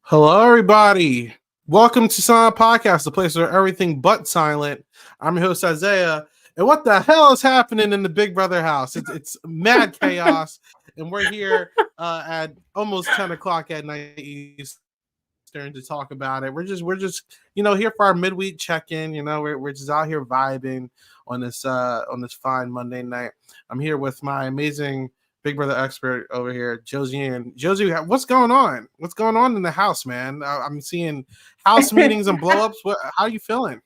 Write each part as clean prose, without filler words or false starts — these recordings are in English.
Hello, everybody. Welcome to Silent Podcast, the place where everything but silent. I'm your host Isaiah, and what the hell is happening in the Big Brother house? It's mad chaos, and we're here at almost 10 o'clock at night Eastern to talk about it. We're just here for our midweek check-in. We're just out here vibing on this fine Monday night. I'm here with my amazing Big Brother expert over here, Josie. And Josie, what's going on? What's going on in the house, man? I'm seeing house meetings and blowups. How are you feeling?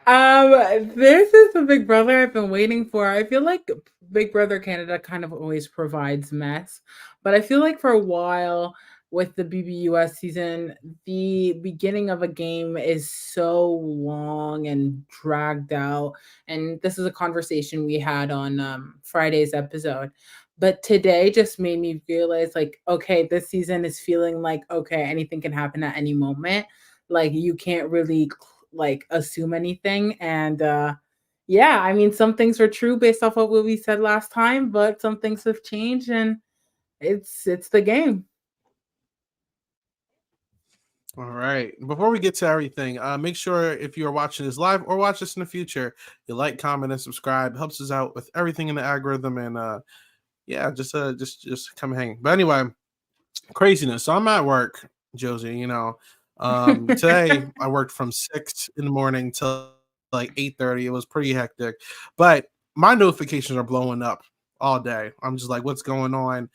This is the Big Brother I've been waiting for. I feel like Big Brother Canada kind of always provides mess, but I feel like for a while with the BBUS season, the beginning of a game is so long and dragged out. And this is a conversation we had on Friday's episode. But today just made me realize, like, okay, this season is feeling like, okay, anything can happen at any moment. Like, you can't really like assume anything. And yeah, I mean, some things are true based off of what we said last time, but some things have changed, and it's the game. All right. Before we get to everything, make sure if you are watching this live or watch this in the future, you like, comment, and subscribe. It helps us out with everything in the algorithm. And yeah, just come hang. But anyway, craziness. So I'm at work, Josie. Today I worked from 6 in the morning till like 8:30. It was pretty hectic, but my notifications are blowing up all day. I'm just like, what's going on?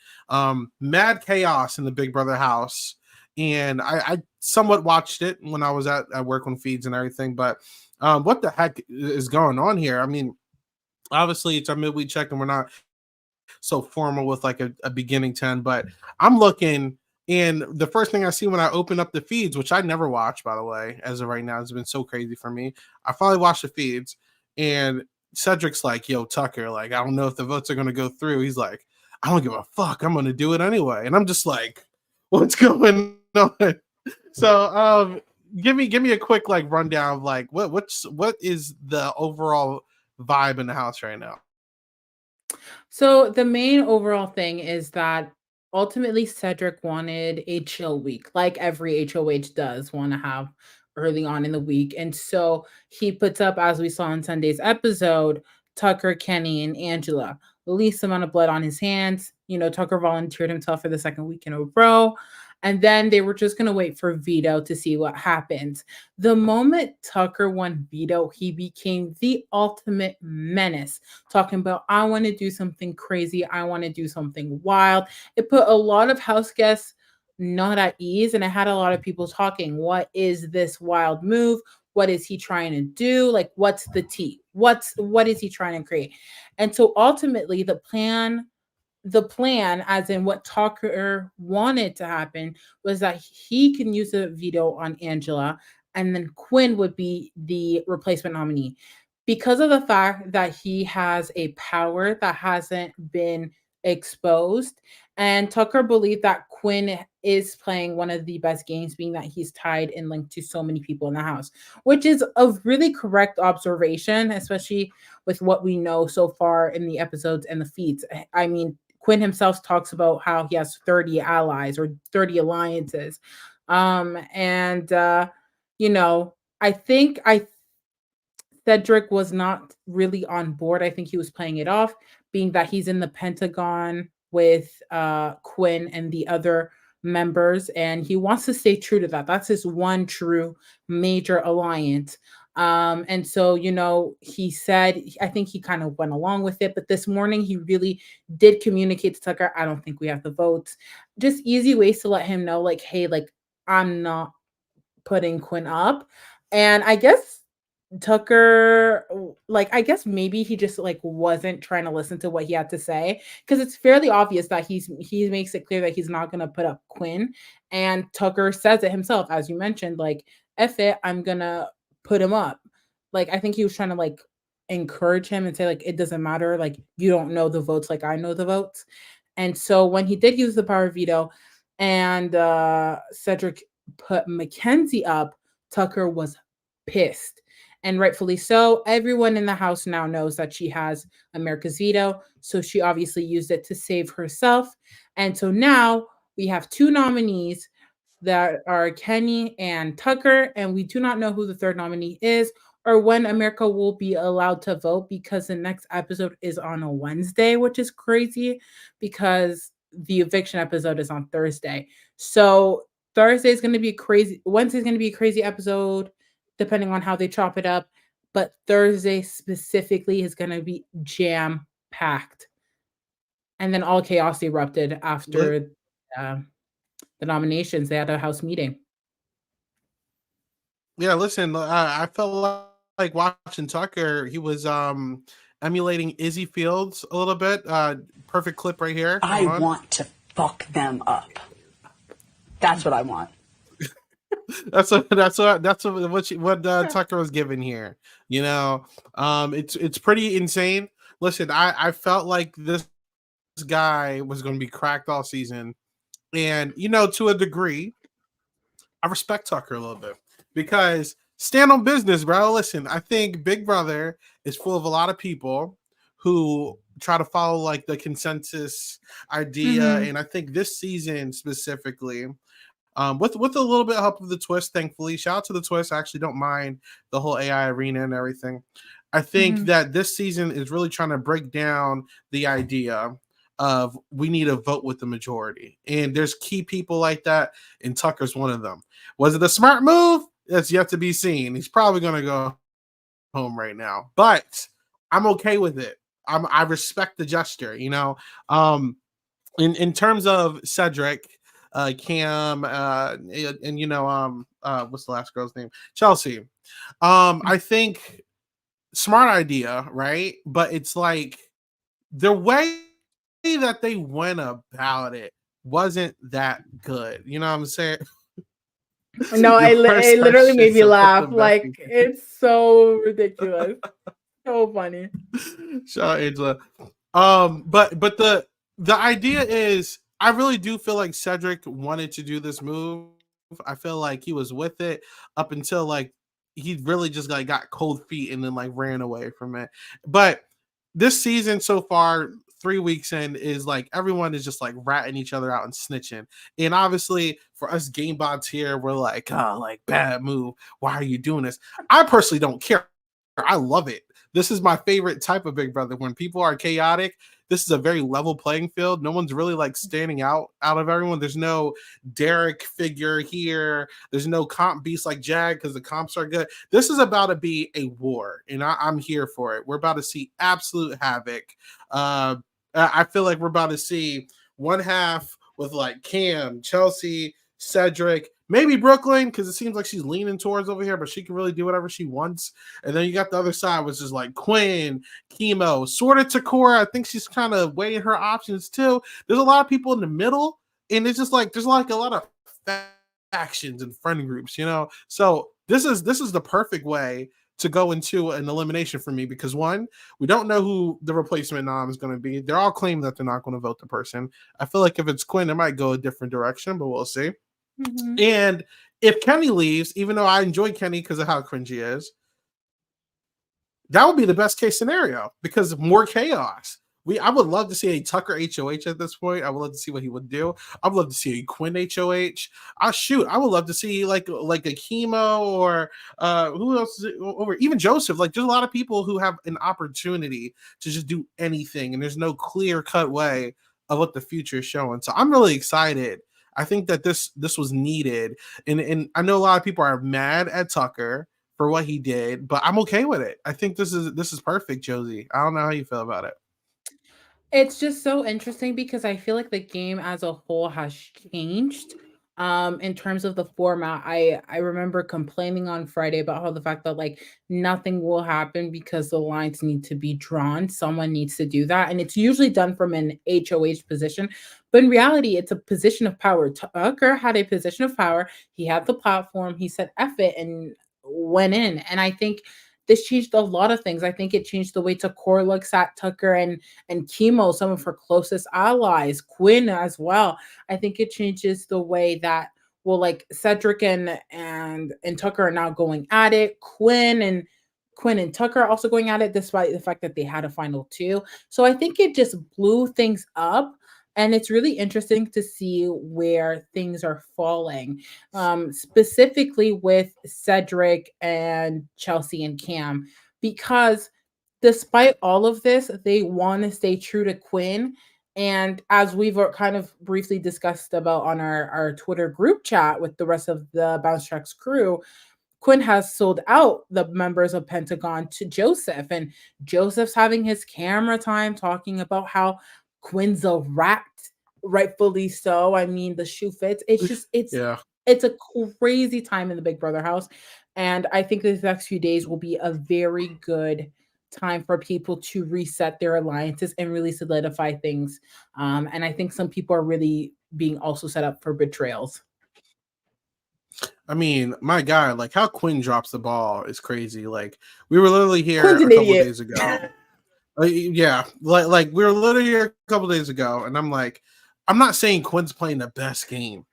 Mad chaos in the Big Brother house, and I somewhat watched it when I was at work on feeds and everything. But what the heck is going on here? I mean, obviously it's our midweek check, and we're not so formal with like a beginning 10, but I'm looking, and the first thing I see when I open up the feeds, which I never watch, by the way, as of right now, it's been so crazy for me. I finally watched the feeds, and Cedric's like, yo, Tucker, like, I don't know if the votes are going to go through. He's like, I don't give a fuck. I'm going to do it anyway. And I'm just like, what's going on? So, give me a quick like rundown of like what is the overall vibe in the house right now? So the main overall thing is that ultimately Cedric wanted a chill week, like every HOH does want to have early on in the week. And so he puts up, as we saw in Sunday's episode, Tucker, Kenny, and Angela. The least amount of blood on his hands. Tucker volunteered himself for the second week in a row. And then they were just going to wait for Vito to see what happens. The moment Tucker won Vito, he became the ultimate menace, talking about, I want to do something crazy. I want to do something wild. It put a lot of house guests not at ease, and it had a lot of people talking. What is this wild move? What is he trying to do? Like, what's the tea? What is he trying to create? And so ultimately the plan, as in what Tucker wanted to happen, was that he can use a veto on Angela, and then Quinn would be the replacement nominee. Because of the fact that he has a power that hasn't been exposed, and Tucker believed that Quinn is playing one of the best games, being that he's tied and linked to so many people in the house, which is a really correct observation, especially with what we know so far in the episodes and the feeds. I mean, Quinn himself talks about how he has 30 allies or 30 alliances. And I think I Cedric was not really on board. I think he was playing it off, being that he's in the Pentagon with Quinn and the other members, and he wants to stay true to that. That's his one true major alliance. And so, he said, I think he kind of went along with it, but this morning he really did communicate to Tucker, I don't think we have the votes. Just easy ways to let him know, like, hey, like, I'm not putting Quinn up. And I guess Tucker, like, I guess maybe he just like wasn't trying to listen to what he had to say, because it's fairly obvious that he makes it clear that he's not gonna put up Quinn. And Tucker says it himself, as you mentioned, like, F it, I'm gonna put him up. Like, I think he was trying to like encourage him and say, like, it doesn't matter, like, you don't know the votes like I know the votes. And so when he did use the power veto and Cedric put Mackenzie up, Tucker was pissed, and rightfully so. Everyone in the house now knows that she has America's veto, so she obviously used it to save herself. And so now we have two nominees that are Kenny and Tucker, and we do not know who the third nominee is or when America will be allowed to vote because the next episode is on a Wednesday, which is crazy because the eviction episode is on Thursday. So Thursday is going to be crazy. Wednesday is going to be a crazy episode, depending on how they chop it up. But Thursday specifically is going to be jam packed. And then all chaos erupted after uh, the nominations. They had a house meeting. Yeah, listen, I felt like watching Tucker. He was emulating Izzy Fields a little bit. Perfect clip right here. I want to fuck them up. That's what I want. That's what Tucker was given here. You know, it's pretty insane. Listen, I felt like this guy was going to be cracked all season, and you know, to a degree, I respect Tucker a little bit because stand on business, bro. Listen, I think Big Brother is full of a lot of people who try to follow like the consensus idea, and I think this season specifically, with a little bit of help of the twist, thankfully. Shout out to the twist. I actually don't mind the whole AI arena and everything. I think that this season is really trying to break down the idea of we need to vote with the majority. And there's key people like that, and Tucker's one of them. Was it a smart move? That's yet to be seen. He's probably going to go home right now, but I'm okay with it. I respect the gesture, you know. In terms of Cedric, Cam, and you know, what's the last girl's name? Chelsea. I think smart idea, right? But it's like the way that they went about it wasn't that good. You know what I'm saying? No, it literally made me laugh. Like, it's so ridiculous. So funny. Shout out Angela. But the idea is, I really do feel like Cedric wanted to do this move. I feel like he was with it up until like he really just like got cold feet and then like ran away from it. But this season so far, 3 weeks in, is like everyone is just like ratting each other out and snitching. And obviously for us game bots here, we're like, oh, like bad move. Why are you doing this? I personally don't care. I love it. This is my favorite type of Big Brother. When people are chaotic, this is a very level playing field. No one's really like standing out of everyone. There's no Derek figure here. There's no comp beast like Jag because the comps are good. This is about to be a war, and I'm here for it. We're about to see absolute havoc. I feel like we're about to see one half with like Cam, Chelsea, Cedric, maybe Brooklyn, because it seems like she's leaning towards over here, but she can really do whatever she wants. And then you got the other side, which is like Quinn, Chemo, sort of Takora. I think she's kind of weighing her options too. There's a lot of people in the middle, and it's just like there's like a lot of factions and friend groups, you know. So this is the perfect way to go into an elimination for me, because one, we don't know who the replacement nom is going to be. They're all claiming that they're not going to vote the person. I feel like if it's Quinn, it might go a different direction, but we'll see. And if Kenny leaves, even though I enjoy Kenny because of how cringy he is, that would be the best case scenario because more chaos. I would love to see a Tucker HOH at this point. I would love to see what he would do. I would love to see a Quinn HOH. I would love to see like a Chemo or who else is it over? Even Joseph. Like there's a lot of people who have an opportunity to just do anything, and there's no clear cut way of what the future is showing. So I'm really excited. I think that this was needed, and I know a lot of people are mad at Tucker for what he did, but I'm okay with it. I think this is perfect, Josie. I don't know how you feel about it. It's just so interesting because I feel like the game as a whole has changed. In terms of the format, I remember complaining on Friday about how the fact that like nothing will happen because the lines need to be drawn. Someone needs to do that, and it's usually done from an HOH position. But in reality, it's a position of power. Tucker had a position of power. He had the platform. He said "F it" and went in. And I think this changed a lot of things. I think it changed the way Takor looks at Tucker and Chemo, some of her closest allies, Quinn as well. I think it changes the way that like Cedric and Tucker are now going at it. Quinn and Tucker are also going at it, despite the fact that they had a final two. So I think it just blew things up. And it's really interesting to see where things are falling, specifically with Cedric and Chelsea and Cam, because despite all of this, they want to stay true to Quinn. And as we've kind of briefly discussed about on our Twitter group chat with the rest of the Bounce Tracks crew, Quinn has sold out the members of Pentagon to Joseph, and Joseph's having his camera time talking about how Quinn's a rat, rightfully so. I mean, the shoe fits. It's just Yeah. it's a crazy time in the Big Brother house, and I think these next few days will be a very good time for people to reset their alliances and really solidify things. And I think some people are really being also set up for betrayals. I mean, my God, like how Quinn drops the ball is crazy. Like we were literally here Quinn's a an couple idiot. days ago. Yeah, like we were literally here a couple days ago, and I'm like, I'm not saying Quinn's playing the best game,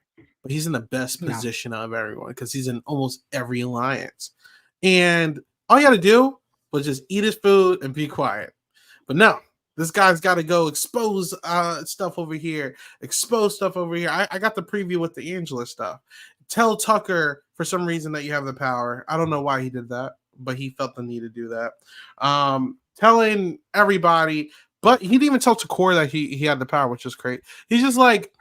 but he's in the best No. position of everyone because he's in almost every alliance. And all you got to do was just eat his food and be quiet. But no, this guy's got to go expose stuff over here, expose stuff over here. I got the preview with the Angela stuff. Tell Tucker for some reason that you have the power. I don't know why he did that, but he felt the need to do that. Telling everybody, but he didn't even tell Takor that he had the power, which is great. He's just like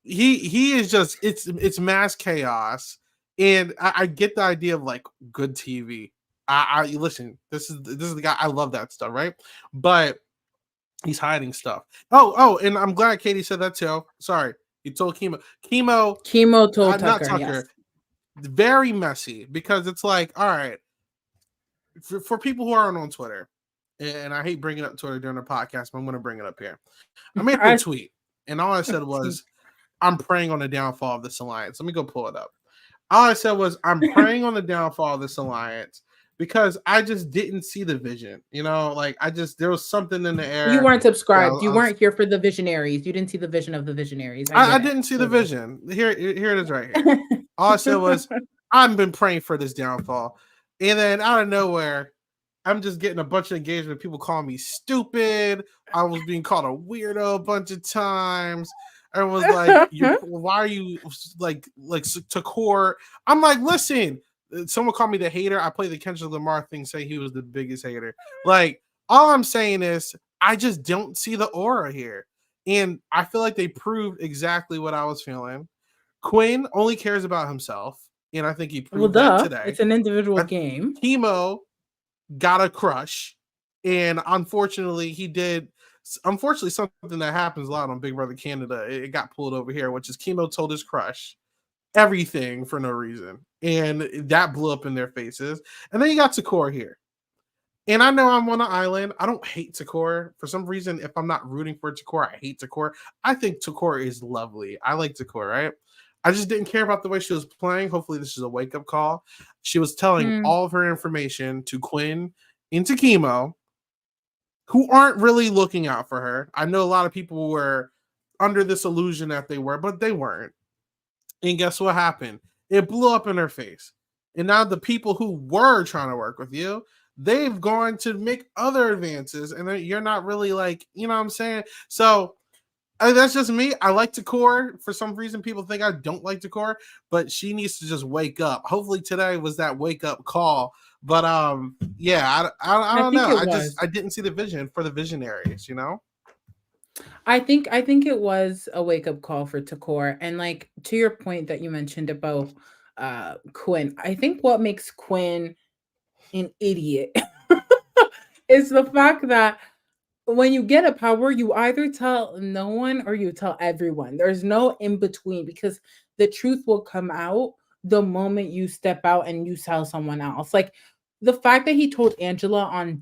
he is just it's mass chaos, and I get the idea of like good TV. I listen. This is the guy. I love that stuff, right? But he's hiding stuff. Oh, and I'm glad Katie said that too. Sorry, you told Chemo. Chemo told Tucker, not Tucker. yes. Very messy because it's like, all right, for people who aren't on Twitter, and I hate bringing up Twitter during the podcast, but I'm going to bring it up here. I made a tweet, and all I said was, I'm praying on the downfall of this alliance. Let me go pull it up. All I said was, I'm praying on the downfall of this alliance because I just didn't see the vision. You know, like there was something in the air. You weren't subscribed. You weren't here for the visionaries. You didn't see the vision of the visionaries. I didn't see the vision. Here it is right here. All I said was, I've been praying for this downfall. And then out of nowhere, I'm just getting a bunch of engagement. People calling me stupid. I was being called a weirdo a bunch of times. Everyone's like, why are you like Takor? I'm like, listen, someone called me the hater. I played the Kendrick Lamar thing, say he was the biggest hater. Like, all I'm saying is I just don't see the aura here. And I feel like they proved exactly what I was feeling. Quinn only cares about himself. And I think he proved that today. It's an individual game. Chemo got a crush. And unfortunately, he did. Unfortunately, something that happens a lot on Big Brother Canada, it got pulled over here, which is Chemo told his crush everything for no reason. And that blew up in their faces. And then you got Takor here. And I know I'm on an island. I don't hate Takor. For some reason, if I'm not rooting for Takor, I hate Takor. I think Takor is lovely. I like Takor, right? I just didn't care about the way she was playing. Hopefully, this is a wake-up call. She was telling all of her information to Quinn and to Chemo, who aren't really looking out for her. I know a lot of people were under this illusion that they were, but they weren't. And guess what happened? It blew up in her face. And now the people who were trying to work with you, they've gone to make other advances, and you're not really like, you know what I'm saying? So that's just me. I like Takor. For some reason, people think I don't like Takor, but she needs to just wake up. Hopefully today was that wake up call. But yeah, I don't know. I didn't see the vision for the visionaries, you know? I think it was a wake up call for Takor. And like to your point that you mentioned about Quinn, I think what makes Quinn an idiot is the fact that when you get a power, you either tell no one or you tell everyone. There's no in between because the truth will come out the moment you step out and you tell someone else. Like the fact that he told Angela on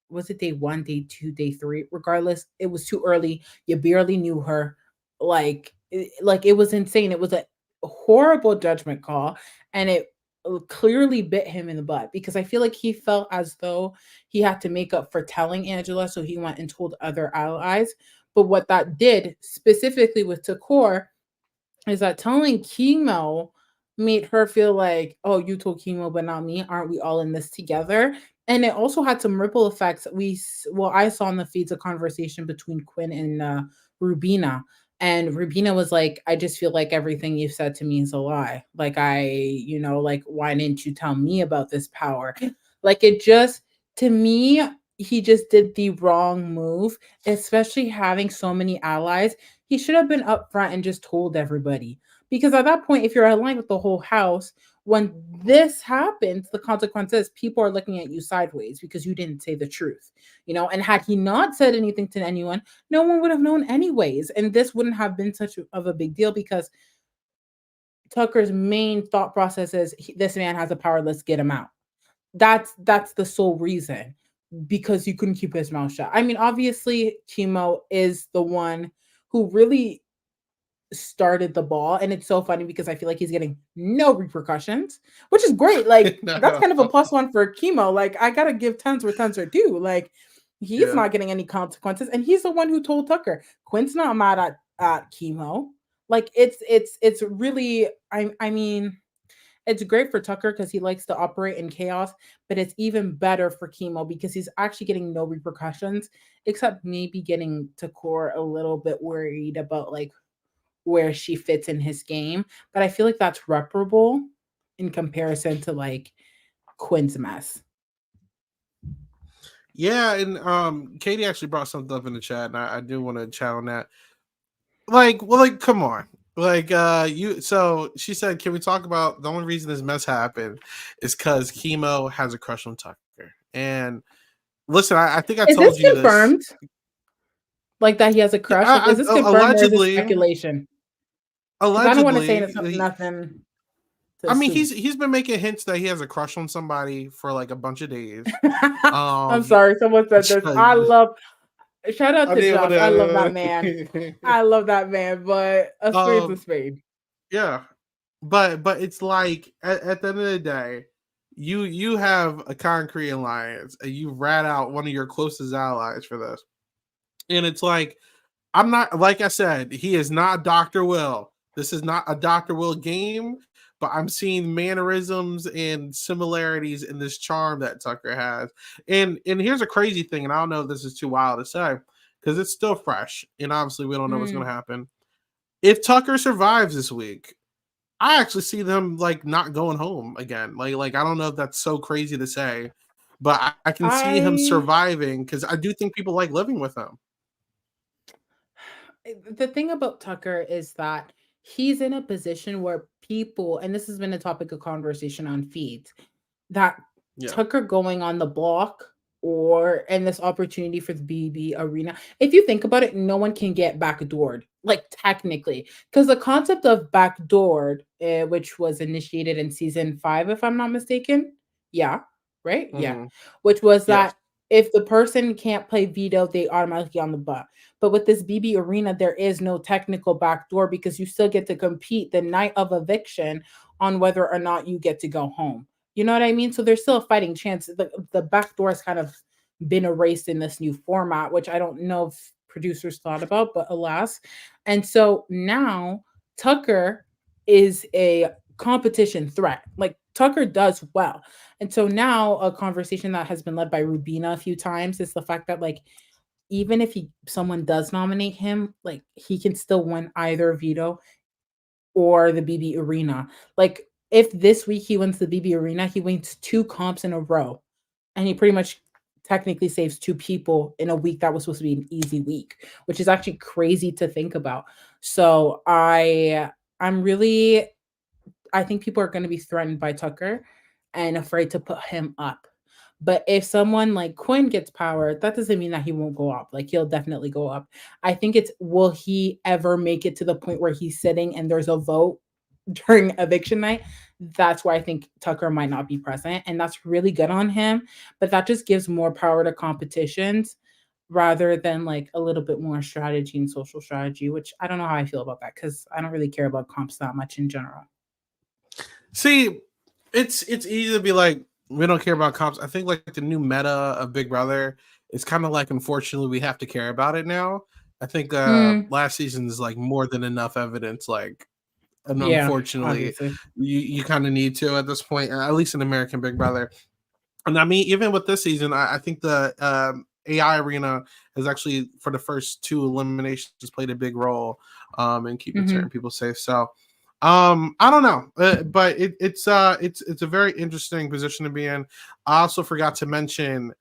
was it day 1, day 2, day 3? Regardless, it was too early. You barely knew her. Like it was insane. It was a horrible judgment call, and it clearly bit him in the butt because I feel like he felt as though he had to make up for telling Angela, so he went and told other allies. But what that did specifically with Takor is that telling Chemo made her feel like, oh, you told Chemo, but not me. Aren't we all in this together? And it also had some ripple effects. Well, I saw in the feeds a conversation between Quinn and Rubina. And Rubina was like, I just feel like everything you've said to me is a lie. Like, like, why didn't you tell me about this power? Like, it just, to me, he just did the wrong move, especially having so many allies. He should have been upfront and just told everybody. Because at that point, if you're aligned with the whole house, when this happens, the consequence is people are looking at you sideways because you didn't say the truth, And had he not said anything to anyone, no one would have known anyways. And this wouldn't have been such of a big deal because Tucker's main thought process is this man has a power, let's get him out. That's the sole reason, because he couldn't keep his mouth shut. I mean, obviously, Chemo is the one who really started the ball, and it's so funny because I feel like he's getting no repercussions, which is great. Like, that's kind of a plus one for Chemo. Like, I gotta give tons where tons are due. Like, he's not getting any consequences, and he's the one who told Tucker. Quinn's not mad at Chemo. Like, it's really, I mean, it's great for Tucker because he likes to operate in chaos, but it's even better for Chemo because he's actually getting no repercussions, except maybe getting to core a little bit worried about like where she fits in his game. But I feel like that's reparable in comparison to like Quinn's mess. Yeah, and Katie actually brought something up in the chat, and I do want to chat on that. Like, come on. Like, so she said, can we talk about the only reason this mess happened is because Chemo has a crush on Tucker. And listen, I think I told you confirmed? This. Like that he has a crush? Is this confirmed allegedly, or is this speculation? Allegedly, I don't want to say nothing. I mean, he's been making hints that he has a crush on somebody for like a bunch of days. I'm sorry, someone said this. Shout out to Josh. I love that man. I love that man, but a spade's a spade. Yeah. But it's like at the end of the day, you have a concrete alliance and you rat out one of your closest allies for this. And it's like, I'm not, like I said, he is not Dr. Will. This is not a Dr. Will game, but I'm seeing mannerisms and similarities in this charm that Tucker has. And here's a crazy thing, and I don't know if this is too wild to say, because it's still fresh, and obviously we don't know what's going to happen. If Tucker survives this week, I actually see them like not going home again. Like I don't know if that's so crazy to say, but I can see him surviving because I do think people like living with him. The thing about Tucker is that he's in a position where people, and this has been a topic of conversation on feeds, that Tucker going on the block and this opportunity for the BB arena, if you think about it, no one can get backdoored, like technically, because the concept of backdoored, which was initiated in season 5, if I'm not mistaken, right? Yeah, which was that if the person can't play veto, they automatically on the butt. But with this BB arena, there is no technical backdoor because you still get to compete the night of eviction on whether or not you get to go home. You know what I mean? So there's still a fighting chance. The backdoor has kind of been erased in this new format, which I don't know if producers thought about, but alas. And so now Tucker is a competition threat. Like Tucker does well. And so now a conversation that has been led by Rubina a few times is the fact that like, even if someone does nominate him, like he can still win either veto or the BB arena. Like if this week he wins the BB arena, he wins 2 comps in a row. And he pretty much technically saves 2 people in a week that was supposed to be an easy week, which is actually crazy to think about. So I think people are going to be threatened by Tucker and afraid to put him up. But if someone like Quinn gets power, that doesn't mean that he won't go up. Like he'll definitely go up. I think it's, will he ever make it to the point where he's sitting and there's a vote during eviction night? That's why I think Tucker might not be present. And that's really good on him. But that just gives more power to competitions rather than like a little bit more strategy and social strategy, which I don't know how I feel about that because I don't really care about comps that much in general. See, it's easy to be like, we don't care about comps. I think like the new meta of Big Brother, it's kind of like, unfortunately, we have to care about it now. I think last season is like more than enough evidence, like and Yeah, unfortunately, obviously. you kind of need to at this point, at least in American Big Brother. And I mean, even with this season, I think the AI arena has actually, for the first two eliminations, played a big role in keeping certain people safe. So, I don't know, but it's a very interesting position to be in. I also forgot to mention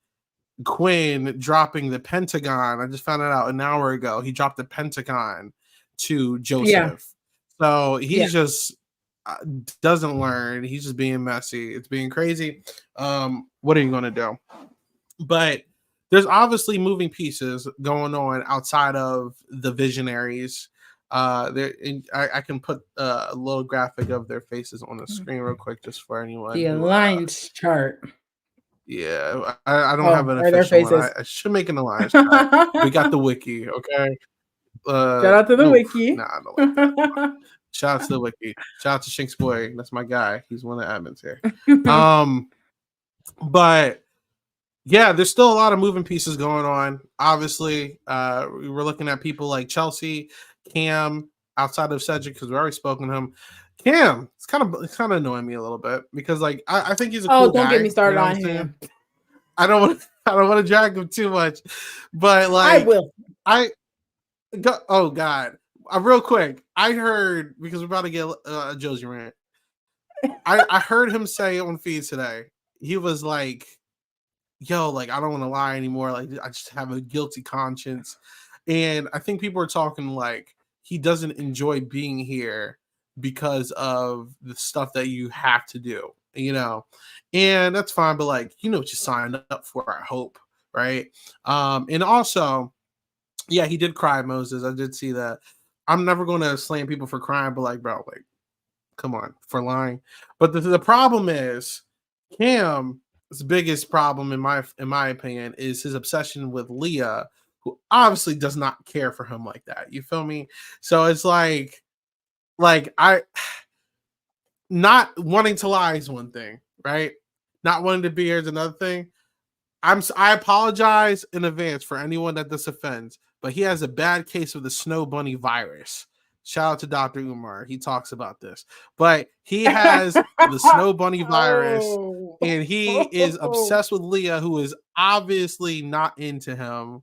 Quinn dropping the Pentagon. I just found it out an hour ago. He dropped the Pentagon to Yeah. Joseph. So Yeah. he's just doesn't learn. He's just being messy. It's being crazy. What are you going to do? But there's obviously moving pieces going on outside of the visionaries. I can put a little graphic of their faces on the screen real quick, just for anyone The who alliance chart. yeah, I don't have Oh, an are their official one. faces. I should make an alliance chart. We got the wiki, okay? Shout out to the No, wiki. nah, I don't like that. Shout out to the wiki. Shout out to Shinx Boy. That's my guy. He's one of the admins here. But yeah, there's still a lot of moving pieces going on. Obviously, we're looking at people like Chelsea, Cam, outside of Cedric, because we already spoken to him. Cam, it's kind of annoying me a little bit because like I think he's a cool guy. Don't get me started you know on him. I don't want to drag him too much, but I like will. Oh God, real quick, I heard, because we're about to get a Josie rant. I heard him say on feed today. He was like, "Yo, like I don't want to lie anymore. Like I just have a guilty conscience," and I think people are talking like he doesn't enjoy being here because of the stuff that you have to do, and that's fine. But like, what you signed up for, I hope, right? And also, yeah, he did cry, Moses. I did see that. I'm never going to slam people for crying, but like, bro, like, come on, for lying. But the problem is, Cam's biggest problem, in my opinion, is his obsession with Leah, who obviously does not care for him like that. You feel me? So it's like I not wanting to lie is one thing, right? Not wanting to be here is another thing. I apologize in advance for anyone that this offends, but he has a bad case of the snow bunny virus. Shout out to Dr. Umar. He talks about this. But he has the snow bunny virus, and he is obsessed with Leah, who is obviously not into him.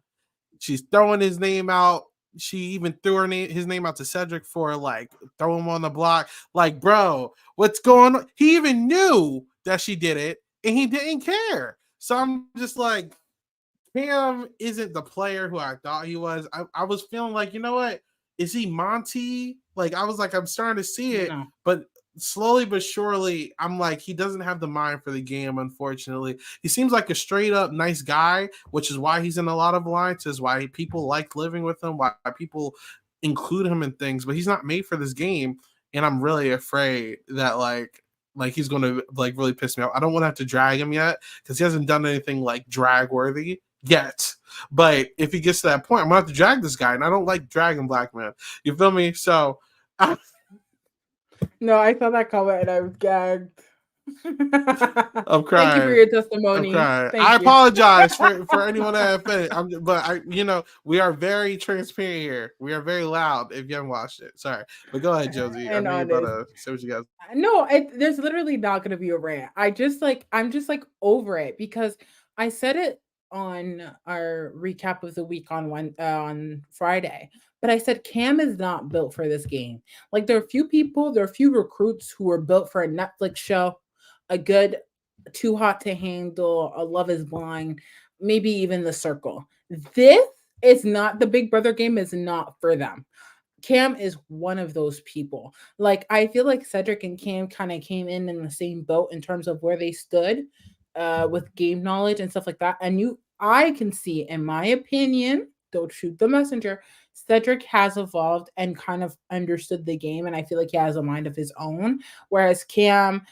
She's throwing his name out. She even threw his name out to Cedric for like throw him on the block. Like, bro, what's going on? He even knew that she did it, and he didn't care. So I'm just like, Cam isn't the player who I thought he was. I was feeling like, you know what? Is he Monty? Like, I was like, I'm starting to see it, but slowly but surely, I'm like, he doesn't have the mind for the game, unfortunately. He seems like a straight up nice guy, which is why he's in a lot of alliances, why people like living with him, why people include him in things, but he's not made for this game. And I'm really afraid that like he's going to like really piss me off. I don't want to have to drag him yet because he hasn't done anything like drag worthy yet. But if he gets to that point, I'm gonna have to drag this guy, and I don't like dragging black men. You feel me? So no, I saw that comment and I was gagged. I'm crying. Thank you for your testimony. I'm crying. I apologize for anyone that offended. But we are very transparent here. We are very loud. If you haven't watched it, sorry. But go ahead, Josie. I know you're about to say what you guys. No, there's literally not gonna be a rant. I'm just like over it because I said it on our recap of the week on Friday. But I said Cam is not built for this game. Like there are a few recruits who are built for a Netflix show, a good Too Hot to Handle, a Love is Blind, maybe even The Circle. This is not, the Big Brother game is not for them. Cam is one of those people. Like I feel like Cedric and Cam kind of came in the same boat in terms of where they stood with game knowledge and stuff like that. And I can see, in my opinion, don't shoot the messenger, Cedric has evolved and kind of understood the game, and I feel like he has a mind of his own. Whereas Cam,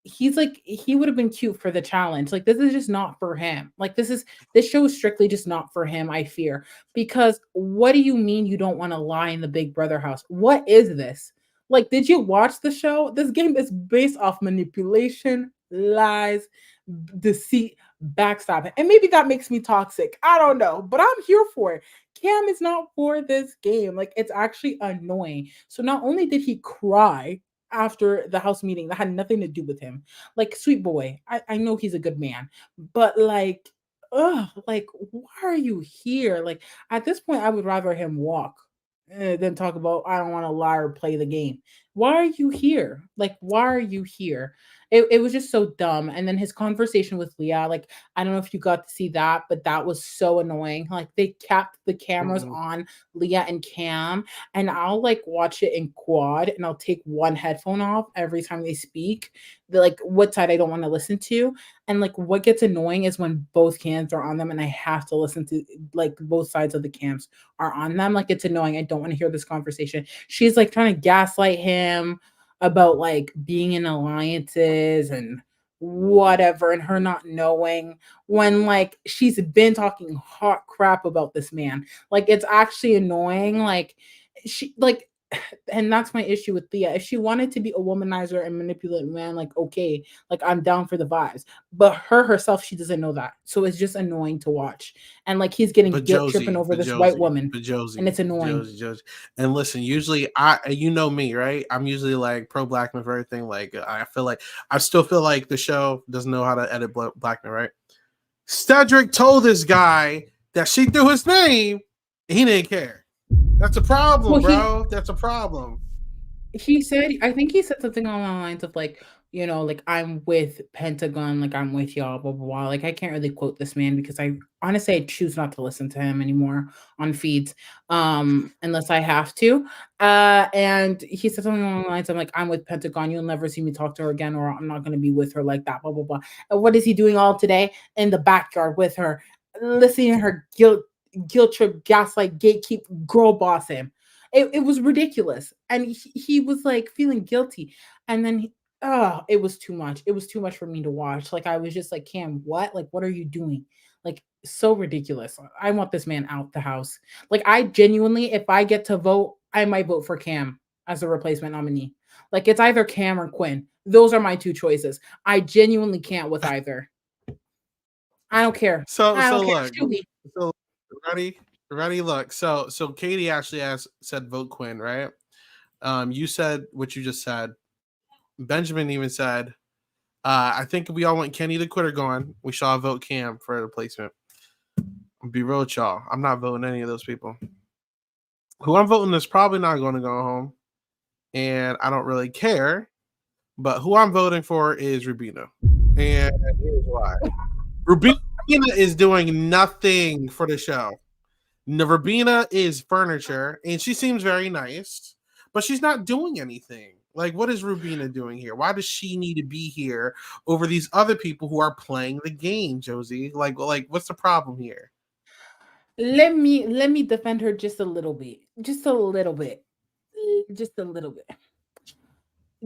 he's like, he would have been cute for the challenge. Like this is just not for him. Like this show is strictly just not for him, I fear. Because what do you mean you don't want to lie in the Big Brother house? What is this? Like, did you watch the show? This game is based off manipulation, lies, deceit, backstabbing. And maybe that makes me toxic. I don't know, but I'm here for it. Cam is not for this game. Like, it's actually annoying. So not only did he cry after the house meeting that had nothing to do with him, like, sweet boy, I know he's a good man, but like, ugh, like, why are you here? Like, at this point, I would rather him walk than talk about I don't want to lie or play the game. Why are you here? Like, why are you here? It was just so dumb. And then his conversation with Leah, like, I don't know if you got to see that, but that was so annoying. Like, they kept the cameras Mhm. on Leah and Cam, and I'll like watch it in quad, and I'll take one headphone off every time they speak. The like what side I don't want to listen to. And like what gets annoying is when both cams are on them and I have to listen to like both sides of the cams are on them. Like, it's annoying. I don't want to hear this conversation. She's like trying to gaslight him about like being in alliances and whatever, and her not knowing when like she's been talking hot crap about this man. Like, it's actually annoying. Like, she like and that's my issue with Thea. If she wanted to be a womanizer and manipulate man, like, okay, like, I'm down for the vibes. But her herself, she doesn't know that. So it's just annoying to watch. And like he's getting But guilt tripping Josie, over but this white Josie, woman. but And Josie, it's annoying. Josie. And listen, usually you know me, right? I'm usually like pro Blackman for everything. Like I feel like I still feel like the show doesn't know how to edit Blackman, right? Cedric told this guy that she threw his name, and he didn't care. That's a problem, Well, bro. That's a problem. he said, I think he said something along the lines of like, like, I'm with Pentagon, like, I'm with y'all, blah, blah, blah. Like, I can't really quote this man because I honestly I choose not to listen to him anymore on feeds, unless I have to. And he said something along the lines of like, I'm with Pentagon, you'll never see me talk to her again, or I'm not gonna be with her like that, blah, blah, blah. And what is he doing all today? In the backyard with her, listening to her guilt trip, gaslight, gatekeep, girl boss him. It was ridiculous. And he was like feeling guilty. And then it was too much. It was too much for me to watch. Like, I was just like, Cam, what? Like, what are you doing? Like, so ridiculous. I want this man out the house. Like, I genuinely, if I get to vote, I might vote for Cam as a replacement nominee. Like, it's either Cam or Quinn. Those are my two choices. I genuinely can't with either. I don't care. So I don't care. look, Shoot me. so ready. Look, so Katie actually said vote Quinn, right? You said what you just said. Benjamin even said, I think we all want Kenny the quitter going. We shall vote Cam for a replacement. Be real with y'all. I'm not voting any of those people. Who I'm voting is probably not going to go home, and I don't really care. But who I'm voting for is Rubina, and here's why. Rubina is doing nothing for the show. Rubina is furniture, and she seems very nice, but she's not doing anything. Like, what is Rubina doing here? Why does she need to be here over these other people who are playing the game, Josie? Like what's the problem here? Let me defend her just a little bit. Just a little bit. Just a little bit.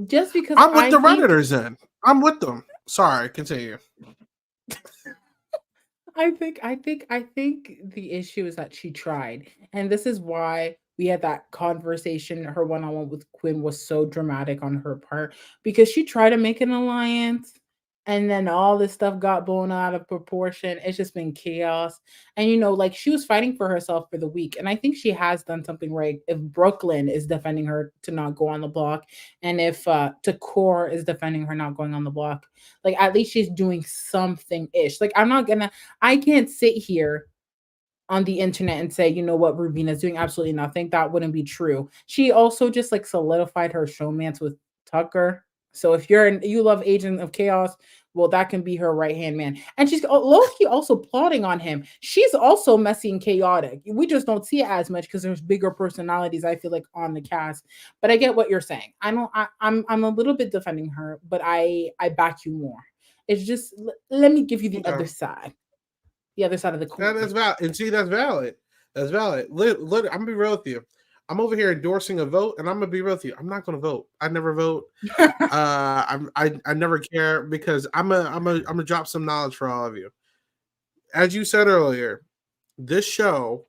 Just because I'm with I the think Redditors then. I'm with them. Sorry, continue. I think the issue is that she tried. And this is why we had that conversation. Her one-on-one with Quinn was so dramatic on her part because she tried to make an alliance and then all this stuff got blown out of proportion. It's just been chaos. And like, she was fighting for herself for the week. And I think she has done something right. If Brooklyn is defending her to not go on the block, and if Takor is defending her not going on the block, like, at least she's doing something ish. Like, I can't sit here on the internet and say, you know what, Rubina's doing absolutely nothing. That wouldn't be true. She also just like solidified her showmance with Tucker. So if you love Agent of Chaos, well, that can be her right hand man. And she's low-key also plotting on him. She's also messy and chaotic. We just don't see it as much because there's bigger personalities, I feel like, on the cast. But I get what you're saying. I'm a little bit defending her, but I back you more. It's just let me give you the other Okay. side. The other side of the coin. That's valid. And see, that's valid. That's valid. I'm gonna be real with you. I'm over here endorsing a vote, and I'm gonna be real with you. I'm not gonna vote. I never vote. I never care because I'm gonna drop some knowledge for all of you. As you said earlier, this show,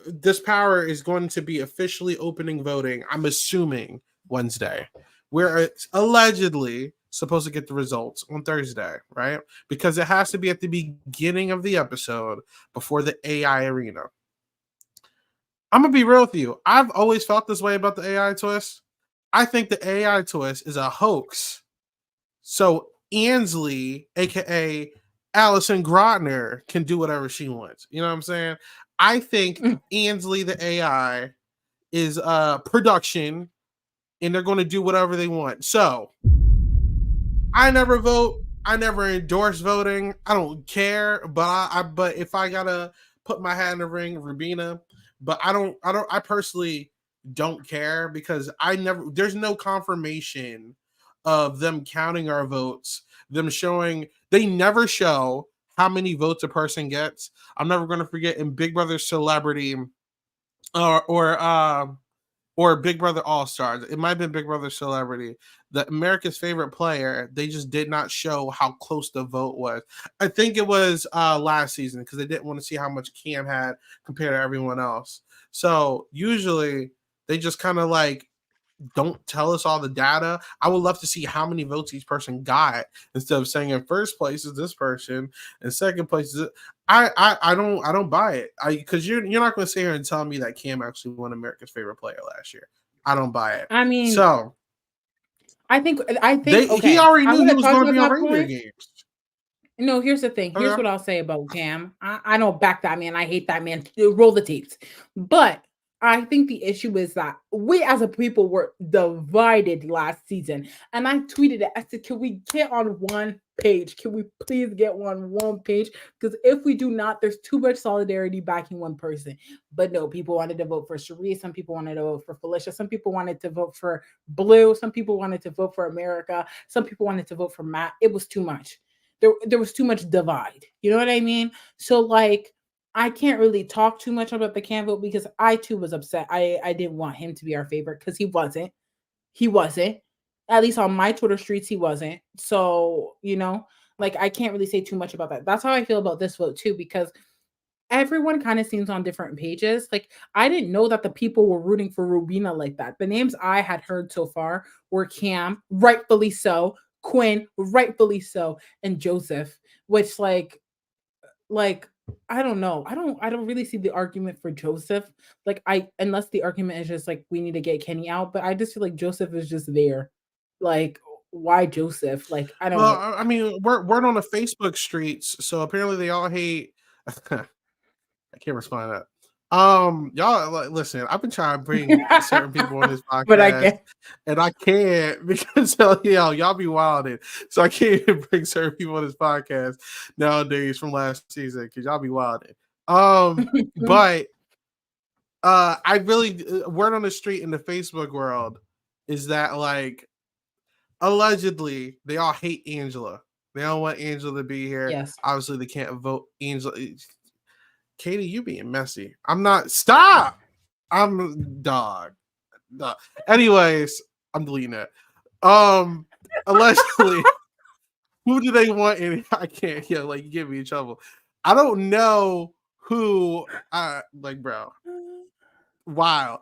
this power is going to be officially opening voting. I'm assuming Wednesday, where it's allegedly supposed to get the results on Thursday, right? Because it has to be at the beginning of the episode before the AI arena. I'm gonna be real with you. I've always felt this way about the AI twist. I think the AI twist is a hoax. So Ansley, aka Allison Grotner, can do whatever she wants. You know what I'm saying? I think Ansley, the AI, is production, and they're going to do whatever they want. So I never vote. I never endorse voting. I don't care. But if I gotta put my hat in the ring, Rubina. But I personally don't care because there's no confirmation of them counting our votes, they never show how many votes a person gets. I'm never going to forget in Big Brother Celebrity or Big Brother All Stars. It might have been Big Brother Celebrity. The America's Favorite Player, they just did not show how close the vote was. I think it was last season because they didn't want to see how much Cam had compared to everyone else. So usually they just kind of like don't tell us all the data. I would love to see how many votes each person got instead of saying in first place is this person and second place is it. I don't buy it. Because you're not going to sit here and tell me that Cam actually won America's Favorite Player last year. I don't buy it. I mean, so I think okay. He already knew he was going to be on that Reindeer point. Games. No, here's the thing. Here's what I'll say about Cam. I don't back that man. I hate that man. Roll the tapes. But I think the issue is that we as a people were divided last season. And I tweeted it. I said, can we get on one page? Can we please get on one page? Because if we do not, there's too much solidarity backing one person. But no, people wanted to vote for Cherie. Some people wanted to vote for Felicia. Some people wanted to vote for Blue. Some people wanted to vote for America. Some people wanted to vote for Matt. It was too much. There was too much divide. You know what I mean? So like, I can't really talk too much about the Cam vote because I too was upset. I didn't want him to be our favorite because he wasn't. He wasn't. At least on my Twitter streets, he wasn't. So, like I can't really say too much about that. That's how I feel about this vote too, because everyone kind of seems on different pages. Like I didn't know that the people were rooting for Rubina like that. The names I had heard so far were Cam, rightfully so, Quinn, rightfully so, and Joseph, which like I don't know. I don't really see the argument for Joseph. Like unless the argument is just like we need to get Kenny out, but I just feel like Joseph is just there. Like why Joseph? Like I don't know. I mean, we're on the Facebook streets, so apparently they all hate I can't respond to that. Y'all listen, I've been trying to bring certain people on this podcast, But I can't. and I can't because y'all be wilding. So I can't even bring certain people on this podcast nowadays from last season because y'all be wilding. But I really word on the street in the Facebook world is that like allegedly they all hate Angela. They don't want Angela to be here. Yes. Obviously they can't vote Angela. Katie, you being messy. I'm not. Stop. I'm dog. Anyways, I'm deleting that. Allegedly, who do they want? I can't. Yeah, like you get me in trouble. I don't know who. Like, bro. Wow.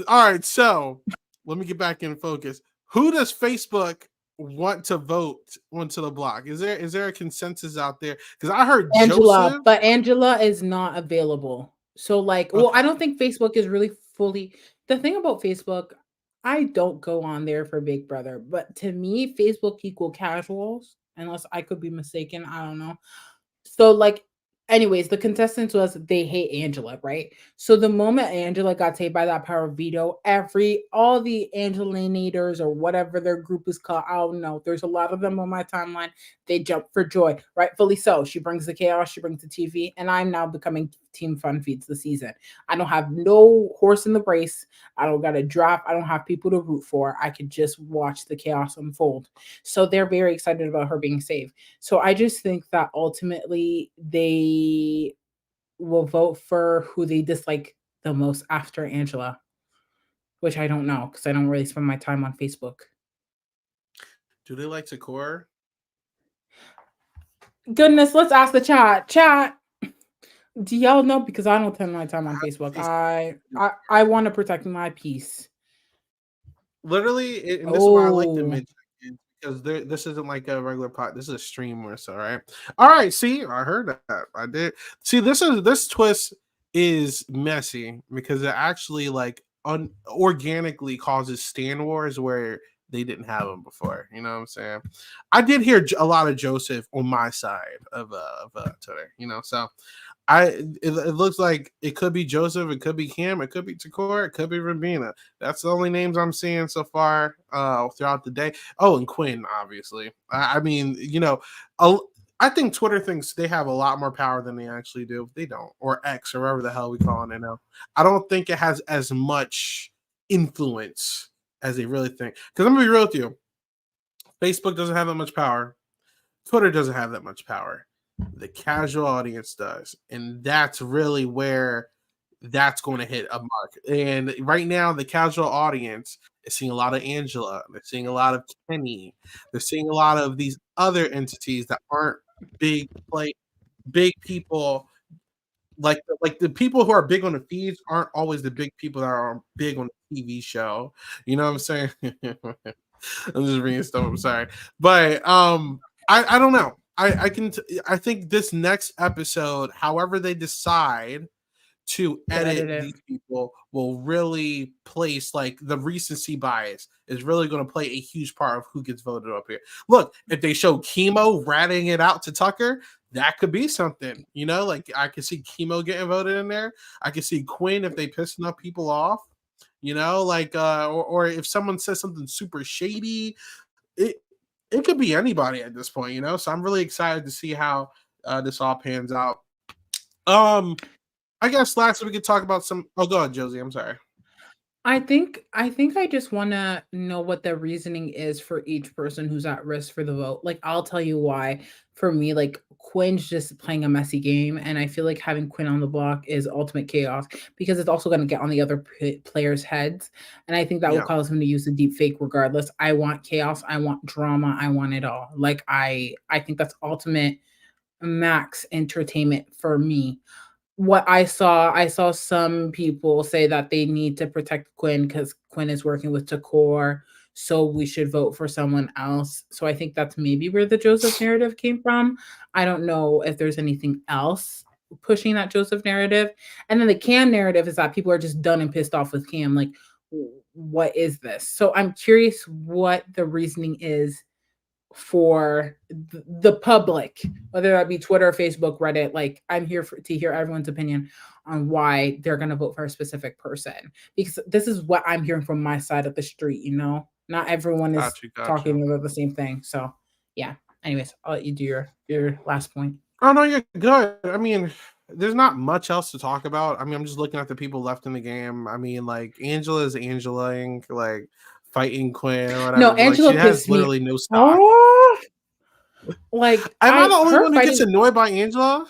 All right. So let me get back in focus. Who does Facebook want to vote onto the block? Is there a consensus out there? Because I heard Angela, Joseph, but Angela is not available. So like, well, I don't think Facebook is really fully. The thing about Facebook, I don't go on there for Big Brother, but to me, Facebook equal casuals, unless I could be mistaken. I don't know. So like, anyways, the contestants was they hate Angela, right? So the moment Angela got saved by that power of veto, all the Angelinators or whatever their group is called, I don't know. There's a lot of them on my timeline. They jump for joy, rightfully so. She brings the chaos, she brings the TV, and I'm now becoming Team Fun Feeds this season. I don't have no horse in the race. I don't got a draft. I don't have people to root for. I could just watch the chaos unfold. So they're very excited about her being saved. So I just think that ultimately they will vote for who they dislike the most after Angela, which I don't know because I don't really spend my time on Facebook. do they like Takor? Goodness, let's ask the chat. Chat. Do y'all know? Because I don't spend my time on Facebook. I want to protect my peace. Literally, and this is why I like the mid because this isn't like a regular pot. This is a stream or so, right? All right. See, I heard that. I did. See, this twist is messy because it actually like organically causes stand wars where they didn't have them before. You know what I'm saying? I did hear a lot of Joseph on my side of Twitter. You know, so it looks like it could be Joseph, it could be Cam, it could be Takora, it could be Rabina. That's the only names I'm seeing so far throughout the day. Oh, and Quinn, obviously. I mean, you know, I think Twitter thinks they have a lot more power than they actually do. They don't, or X, or whatever the hell we call it now. I don't think it has as much influence as they really think. Because I'm gonna be real with you, Facebook doesn't have that much power. Twitter doesn't have that much power. The casual audience does. And that's really where that's going to hit a mark. And right now, the casual audience is seeing a lot of Angela. They're seeing a lot of Kenny. They're seeing a lot of these other entities that aren't big, like big people. Like the people who are big on the feeds aren't always the big people that are big on the TV show. You know what I'm saying? I'm just reading stuff. I'm sorry, but I don't know. I think this next episode, however they decide to edit these people, will really place like the recency bias is really going to play a huge part of who gets voted up here. Look, if they show Chemo ratting it out to Tucker, that could be something, you know, like I could see Chemo getting voted in there. I could see Quinn if they piss enough people off, you know, like or if someone says something super shady, it could be anybody at this point, you know. So I'm really excited to see how this all pans out. I guess lastly we could talk about some. Oh, go ahead, Josie. I'm sorry. I just want to know what the reasoning is for each person who's at risk for the vote. Like I'll tell you why. For me, like Quinn's just playing a messy game, and I feel like having Quinn on the block is ultimate chaos because it's also going to get on the other players' heads, and I think that will cause him to use the deep fake regardless. I want chaos, I want drama, I want it all. Like I think that's ultimate max entertainment for me. What I saw some people say that they need to protect Quinn because Quinn is working with Takor, so we should vote for someone else. So I think that's maybe where the Joseph narrative came from. I don't know if there's anything else pushing that Joseph narrative. And then the Cam narrative is that people are just done and pissed off with Cam. Like, what is this? So I'm curious what the reasoning is for the public, whether that be Twitter, Facebook, Reddit. Like I'm here to hear everyone's opinion on why they're going to vote for a specific person, because this is what I'm hearing from my side of the street. You know, not everyone is talking about the same thing. So yeah. Anyways, I'll let you do your last point. Oh no, you're good. I mean, there's not much else to talk about. I mean, I'm just looking at the people left in the game. I mean, like Angela is Angela-ing, like fighting Quinn or whatever. No, Angela like, she has literally no stock. Oh, like am I the only one who gets annoyed by Angela?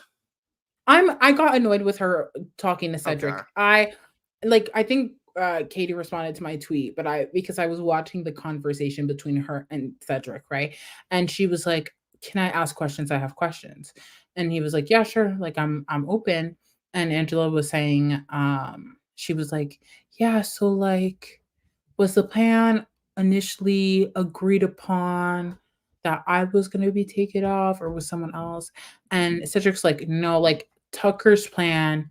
I got annoyed with her talking to Cedric. Okay. I think Katie responded to my tweet, but because I was watching the conversation between her and Cedric, right? And she was like, "Can I ask questions? I have questions." And he was like, "Yeah, sure. Like I'm open." And Angela was saying, she was like, "Yeah, so like, was the plan initially agreed upon that I was going to be taken off, or was someone else?" And Cedric's like, "No, like Tucker's plan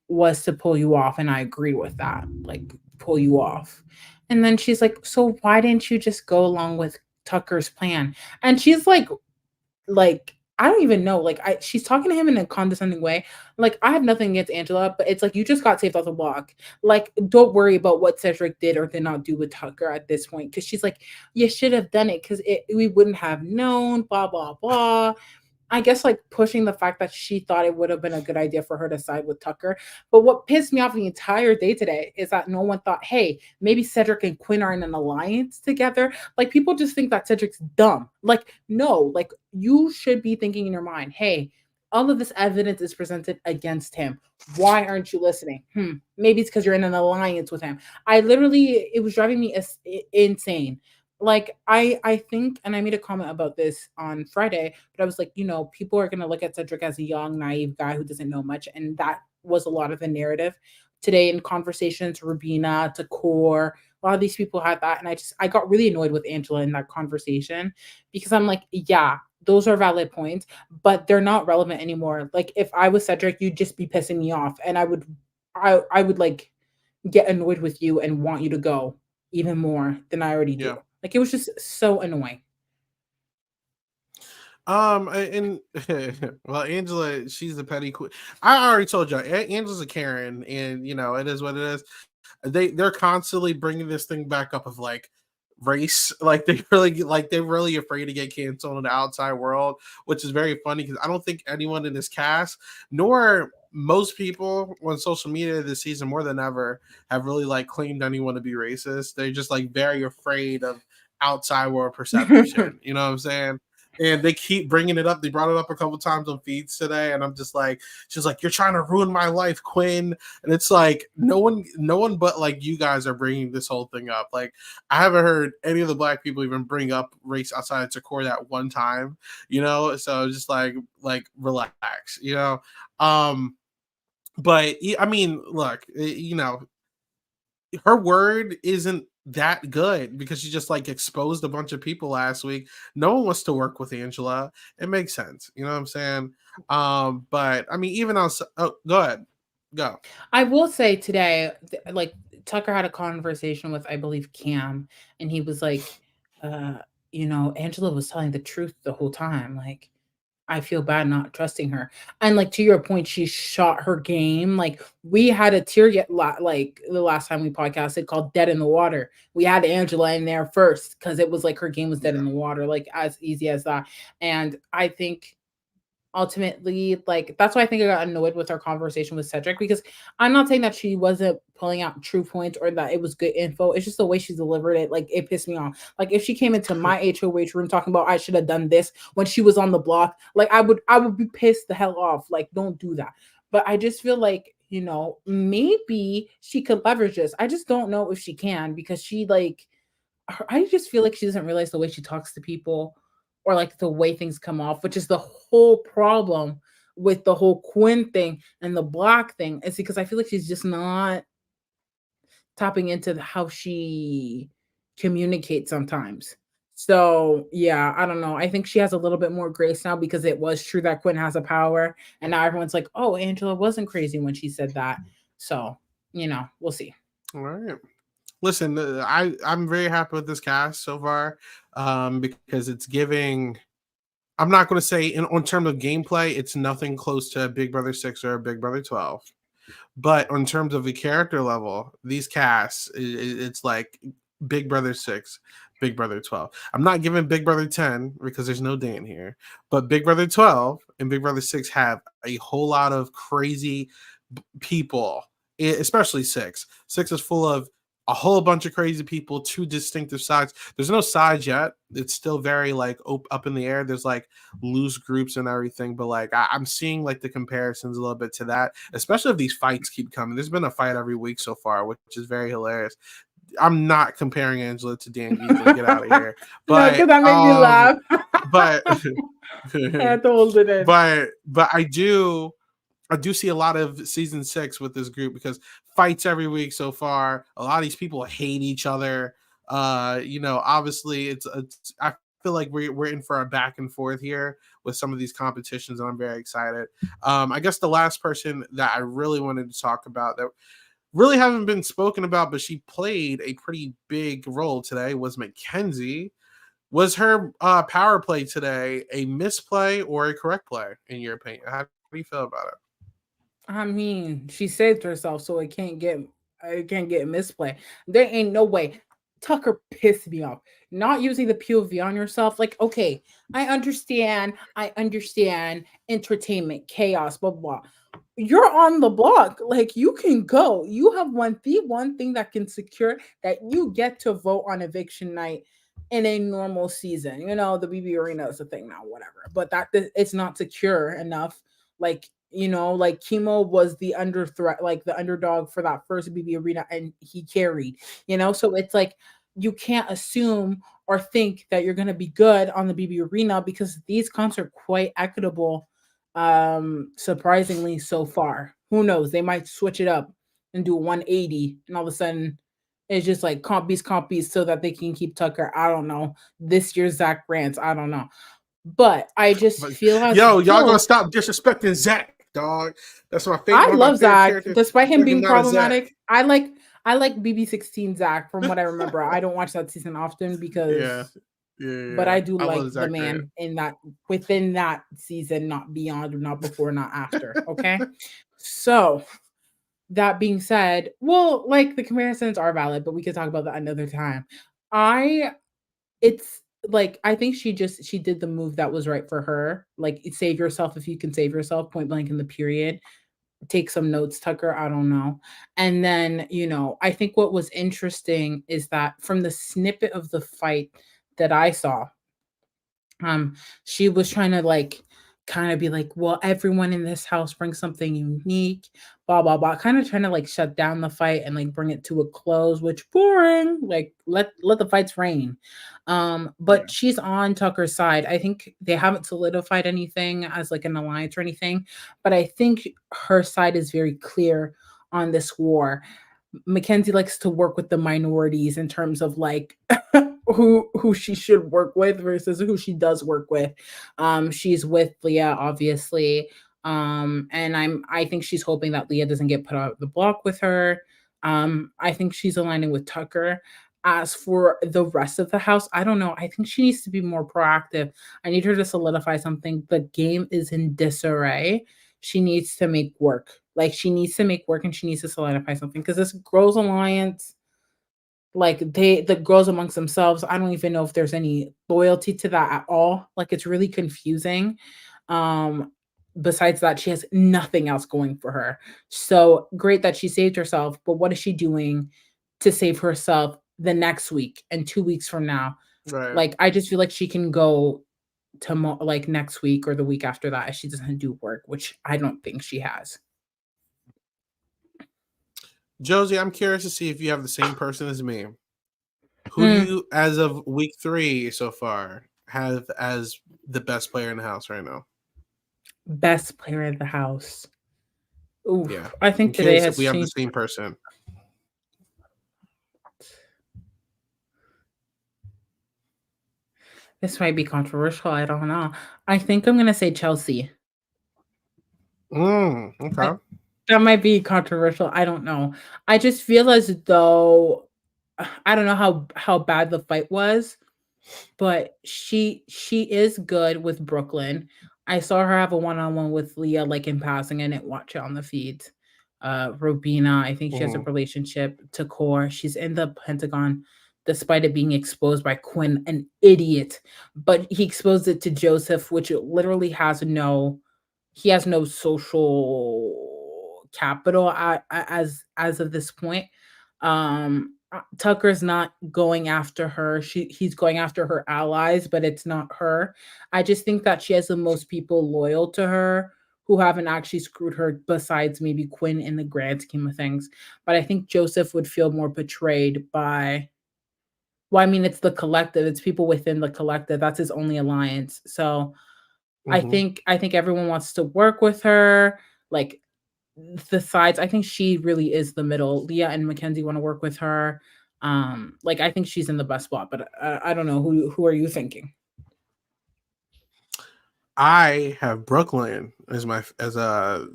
was to pull you off, and I agreed with that, like pull you off." And then she's like, "So why didn't you just go along with Tucker's plan?" And she's like I don't even know. Like she's talking to him in a condescending way. Like I have nothing against Angela, but it's like you just got saved off the block. Like don't worry about what Cedric did or did not do with Tucker at this point, because she's like, you should have done it because we wouldn't have known. Blah blah blah. I guess like pushing the fact that she thought it would have been a good idea for her to side with Tucker. But what pissed me off the entire day today is that no one thought, hey, maybe Cedric and Quinn are in an alliance together. Like people just think that Cedric's dumb. Like, no, like you should be thinking in your mind, hey, all of this evidence is presented against him. Why aren't you listening? Maybe it's because you're in an alliance with him. It was driving me insane. Like I think, and I made a comment about this on Friday, but I was like, you know, people are going to look at Cedric as a young, naive guy who doesn't know much. And that was a lot of the narrative today in conversations. Rubina, Takor, A lot of these people had that, and I got really annoyed with Angela in that conversation because I'm like, yeah, those are valid points, but they're not relevant anymore. Like if I was Cedric, you'd just be pissing me off, and I would like get annoyed with you and want you to go even more than I already do. Yeah. Like it was just so annoying. And well, Angela, she's the petty queen. I already told you, Angela's a Karen, and it is what it is. They're constantly bringing this thing back up of like race, they're really afraid to get canceled in the outside world, which is very funny because I don't think anyone in this cast, nor most people on social media this season more than ever, have really like claimed anyone to be racist. They're just like very afraid of outside world perception. You know what I'm saying? And they keep bringing it up. They brought it up a couple times on feeds today, and I'm just like, she's like, "You're trying to ruin my life, Quinn." And it's like, no one but like you guys are bringing this whole thing up. Like, I haven't heard any of the black people even bring up race outside of Takor that one time. So just like relax. But I mean, look, her word isn't that good because she just like exposed a bunch of people last week. No one wants to work with Angela. It makes sense. You know what I'm saying? But I mean, even on, go ahead, go. I will say today, like Tucker had a conversation with, I believe, Cam, and he was like, uh, Angela was telling the truth the whole time. Like, I feel bad not trusting her. And like to your point, she shot her game. Like we had a tier yet like the last time we podcasted called Dead in the Water. We had Angela in there first because it was like her game was dead Yeah. in the water, like as easy as that. And I think ultimately, like that's why I think I got annoyed with our conversation with Cedric because I'm not saying that she wasn't pulling out true points or that it was good info. It's just the way she delivered it. Like it pissed me off. Like if she came into my HOH room talking about I should have done this when she was on the block, like I would be pissed the hell off. Like don't do that. But I just feel like maybe she could leverage this. I just don't know if she can because she like I just feel like she doesn't realize the way she talks to people or like the way things come off, which is the whole problem with the whole Quinn thing and the block thing. It's because I feel like she's just not tapping into how she communicates sometimes. So yeah, I don't know. I think she has a little bit more grace now because it was true that Quinn has a power, and now everyone's like, "Oh, Angela wasn't crazy when she said that." So we'll see. All right. Listen, I'm very happy with this cast so far, because it's giving. I'm not going to say on terms of gameplay, it's nothing close to Big Brother 6 or Big Brother 12. But in terms of the character level, these casts, it's like Big Brother 6, Big Brother 12. I'm not giving Big Brother 10 because there's no Dan here, but Big Brother 12 and Big Brother 6 have a whole lot of crazy people, especially 6. 6 is full of a whole bunch of crazy people, two distinctive sides. There's no sides yet. It's still very like up in the air. There's like loose groups and everything, but like I'm seeing like the comparisons a little bit to that, especially if these fights keep coming. There's been a fight every week so far, which is very hilarious. I'm not comparing Angela to Dan Ethan. Get out of here. No, But because that made me laugh. but I had to hold it in. but I do see a lot of season 6 with this group because fights every week so far. A lot of these people hate each other. Obviously it's I feel like we're in for a back and forth here with some of these competitions, and I'm very excited. I guess the last person that I really wanted to talk about that really haven't been spoken about, but she played a pretty big role today was Mackenzie. Was her power play today a misplay or a correct play, in your opinion? How do you feel about it? I mean, she saved herself, so it can't get misplay. There ain't no way. Tucker pissed me off. Not using the POV on yourself. Like, okay, I understand entertainment, chaos, blah blah. You're on the block. Like you can go. You have the one thing that can secure that you get to vote on eviction night in a normal season. The BB arena is a thing now, whatever. But it's not secure enough. Like Chemo was the under threat, like the underdog for that first BB arena, and he carried. So it's like you can't assume or think that you're gonna be good on the BB arena because these comps are quite equitable. Surprisingly so far. Who knows? They might switch it up and do 180, and all of a sudden It's just like compies so that they can keep Tucker. I don't know. This year's Zach rants. I don't know. But I just feel as Yo, y'all though gonna stop disrespecting Zach, dog. That's my favorite. I One of my love favorite Zach, characters. despite him being Fucking not a Zach. problematic. I like BB16 Zach from what I remember. I don't watch that season often because but I do like love the Zach man in that within that season, not beyond, not before, not after. Okay. So that being said, well, like the comparisons are valid, but we could talk about that another time. It's like I think she did the move that was right for her. Like save yourself if you can save yourself, point blank in the period. Take some notes, Tucker. I don't know. And then, I think what was interesting is that from the snippet of the fight that I saw, she was trying to like kind of be like, well, everyone in this house brings something unique, blah blah blah, kind of trying to like shut down the fight and like bring it to a close, which boring, like let the fights reign. But she's on Tucker's side. I think they haven't solidified anything as like an alliance or anything, but I think her side is very clear on this war. Mackenzie likes to work with the minorities in terms of like who she should work with versus who she does work with. She's with Leah, obviously. And I think she's hoping that Leah doesn't get put out the block with her. I think she's aligning with Tucker. As for the rest of the house, I don't know. I think she needs to be more proactive. I need her to solidify something. The game is in disarray. She needs to make work. Like she needs to make work and she needs to solidify something because this girls alliance, like the girls amongst themselves, I don't even know if there's any loyalty to that at all. Like it's really confusing. Besides that, she has nothing else going for her. So great that she saved herself, but what is she doing to save herself the next week and 2 weeks from now? Right. Like I just feel like she can go to like next week or the week after that if she doesn't do work, which I don't think she has. Josie, I'm curious to see if you have the same person as me. Who do you, as of week 3 so far, have as the best player in the house right now? Best player in the house. Ooh, Yeah. I think today has we have the changed. same person. This might be controversial. I don't know. I think I'm gonna say Chelsea. Okay. That might be controversial. I don't know. I just feel as though I don't know how bad the fight was, but she is good with Brooklyn. I saw her have a one-on-one with Leah, like in passing. I didn't watch it on the feeds. Robina, I think she has a relationship to Core. She's in the Pentagon, despite it being exposed by Quinn, an idiot. But he exposed it to Joseph, which it literally has no social capital as of this point. Tucker's not going after her. He's going after her allies, but it's not her. I just think that she has the most people loyal to her who haven't actually screwed her besides maybe Quinn in the grand scheme of things. But I think Joseph would feel more betrayed by, well, I mean, it's the collective. It's people within the collective. That's his only alliance. So I think everyone wants to work with her. Like the sides, I think she really is the middle. Leah and Mackenzie want to work with her. Like I think she's in the best spot, but I don't know. Who are you thinking? I have Brooklyn as a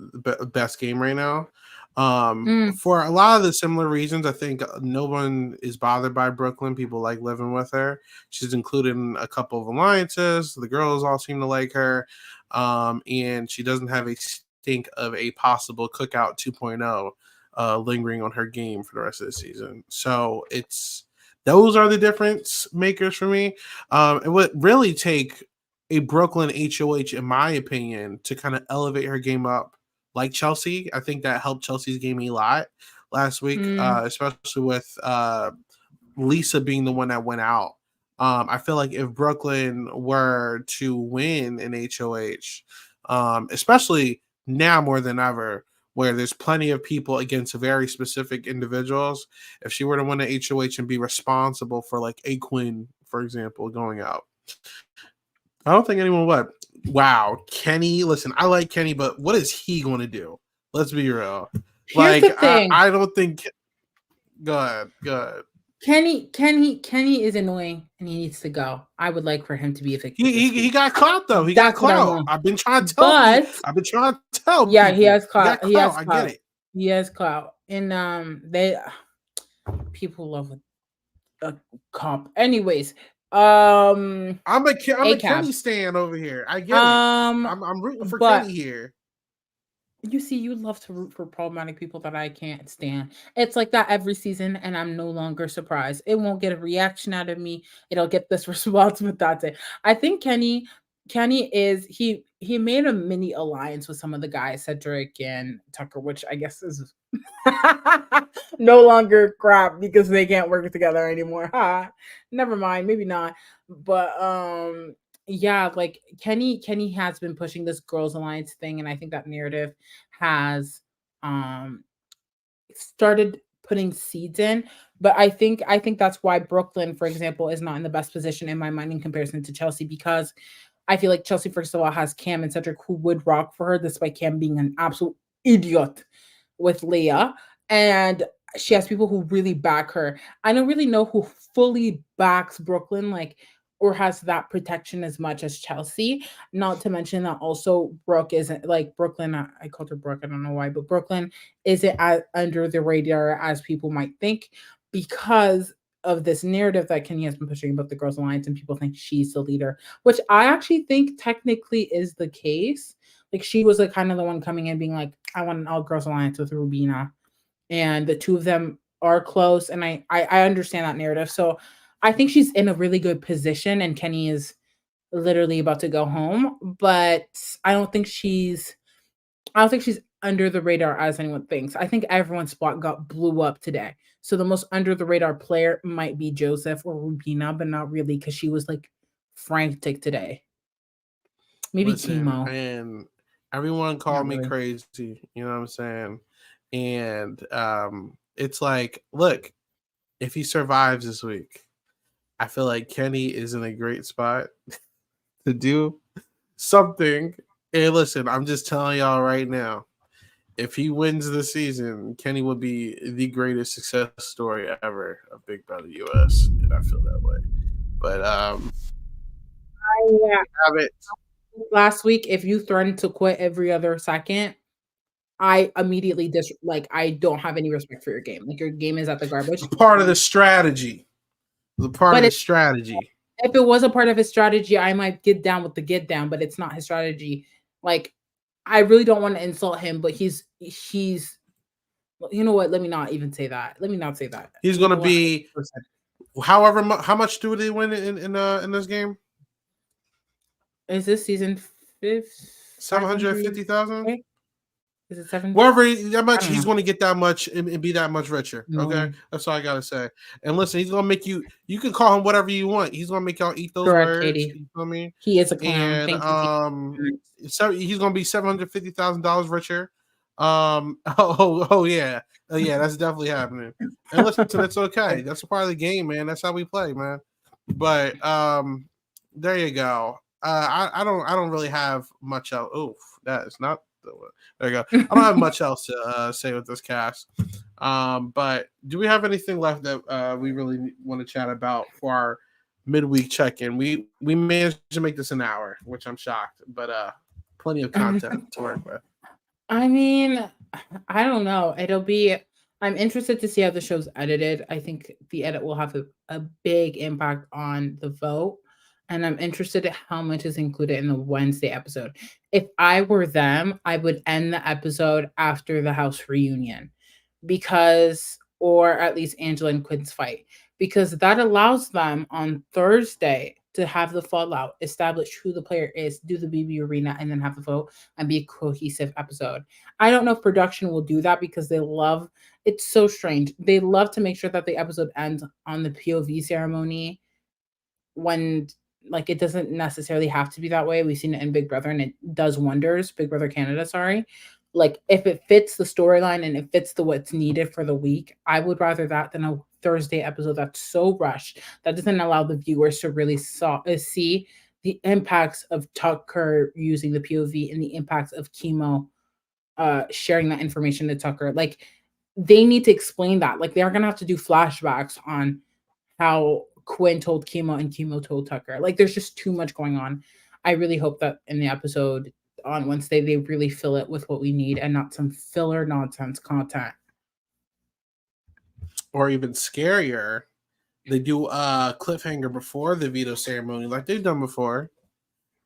best game right now. For a lot of the similar reasons, I think no one is bothered by Brooklyn. People like living with her. She's included in a couple of alliances. The girls all seem to like her. And she doesn't have a stink of a possible Cookout 2.0 lingering on her game for the rest of the season. So those are the difference makers for me. It would really take a Brooklyn HOH, in my opinion, to kind of elevate her game up like Chelsea. I think that helped Chelsea's game a lot last week, especially with Lisa being the one that went out. I feel like if Brooklyn were to win an HOH, especially now more than ever, where there's plenty of people against very specific individuals, if she were to win an HOH and be responsible for like a Quinn, for example, going out, I don't think anyone would. Wow, Kenny. Listen, I like Kenny, but what is he going to do? Let's be real. Here's the thing. I don't think. Go ahead. Go ahead. Kenny is annoying and he needs to go. I would like for him to be evicted this He week. got clout though. He got That's what I clout. want. I've been trying to tell you. But I've been trying to tell yeah, people. he has He got clout. He has I get clout. it. He has clout. And they people love a cop. Anyways, I'm a ACAB. Kenny stan over here. I get it. I'm rooting for but Kenny here. you see, you love to root for problematic people that I can't stand. It's like that every season, and I'm no longer surprised. It won't get a reaction out of me. It'll get this response, but that's it. I think Kenny is he made a mini alliance with some of the guys, Cedric and Tucker, which I guess is no longer crap because they can't work together anymore. Never mind, maybe not. But yeah, like Kenny has been pushing this girls alliance thing, and I think that narrative has started putting seeds in. But I think that's why Brooklyn, for example, is not in the best position in my mind in comparison to Chelsea, because I feel like Chelsea, first of all, has Cam and Cedric who would rock for her, despite Cam being an absolute idiot with Leah. And she has people who really back her. I don't really know who fully backs Brooklyn, like, or has that protection as much as Chelsea. Not to mention that also Brooke isn't like Brooklyn. I called her Brooke. I don't know why, but Brooklyn isn't as under the radar as people might think because of this narrative that Kenny has been pushing about the Girls Alliance, and people think she's the leader, which I actually think technically is the case. Like she was like kind of the one coming in being like, I want an all girls alliance with Rubina. And the two of them are close. And I understand that narrative. So I think she's in a really good position, and Kenny is literally about to go home. But I don't think she's under the radar as anyone thinks. I think everyone's spot blew up today. So the most under the radar player might be Joseph or Rubina, but not really because she was like frantic today. Maybe Timo. And everyone called Not me really. crazy, you know what I'm saying? And it's like, look, if he survives this week, I feel like Kenny is in a great spot to do something. Hey, listen, I'm just telling y'all right now, if he wins the season, Kenny will be the greatest success story ever of Big Brother US, and I feel that way. I But have it. last week, if you threatened to quit every other second, I immediately I don't have any respect for your game. Like your game is at the garbage. Part of the strategy. But Strategy. If it was a part of his strategy, I might get down with the get down, but it's not his strategy. Like I really don't want to insult him, but he's you know what? Let me not even say that. Let me not say that. He's You gonna know be how much do they win in this game? Is this season 750,000? Okay. Is it 7? Wherever that much, he's know. going to get that much and be that much richer. Okay, No. that's all I gotta say. And listen, he's gonna make you. You can call him whatever you want. He's gonna make y'all eat those Correct, words. Katie. You know what I mean? He is a clown. And Thank you. so he's gonna be $750,000 richer. Oh yeah, that's definitely happening. And listen, that's okay. That's a part of the game, man. That's how we play, man. But there you go. I don't really have much else. Oh, that is not the one. There you go. I don't have much else to say with this cast. But do we have anything left that we really want to chat about for our midweek check-in? We managed to make this an hour, which I'm shocked, but plenty of content to work with. I mean, I don't know. I'm interested to see how the show's edited. I think the edit will have a big impact on the vote. And I'm interested in how much is included in the Wednesday episode. If I were them, I would end the episode after the house reunion or at least Angela and Quinn's fight, because that allows them on Thursday to have the fallout, establish who the player is, do the BB arena, and then have the vote and be a cohesive episode. I don't know if production will do that because it's so strange. They love to make sure that the episode ends on the POV ceremony when it doesn't necessarily have to be that way. We've seen it in Big Brother and it does wonders. Big Brother Canada, sorry. Like if it fits the storyline and it fits what's needed for the week, I would rather that than a Thursday episode that's so rushed that doesn't allow the viewers to really see the impacts of Tucker using the POV and the impacts of Chemo sharing that information to Tucker. Like they need to explain that. Like they're gonna have to do flashbacks on how Quinn told Chemo and Chemo told Tucker. Like there's just too much going on. I really hope that in the episode on Wednesday they really fill it with what we need and not some filler nonsense content. Or even scarier, they do a cliffhanger before the veto ceremony, like they've done before,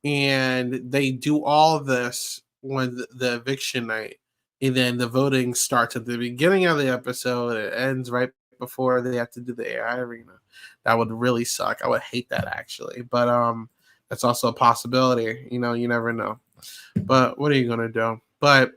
and they do all this when the eviction night, and then the voting starts at the beginning of the episode. It ends right before they have to do the AI arena. That would really suck. I would hate that actually, but that's also a possibility. You know, you never know. But what are you gonna do? But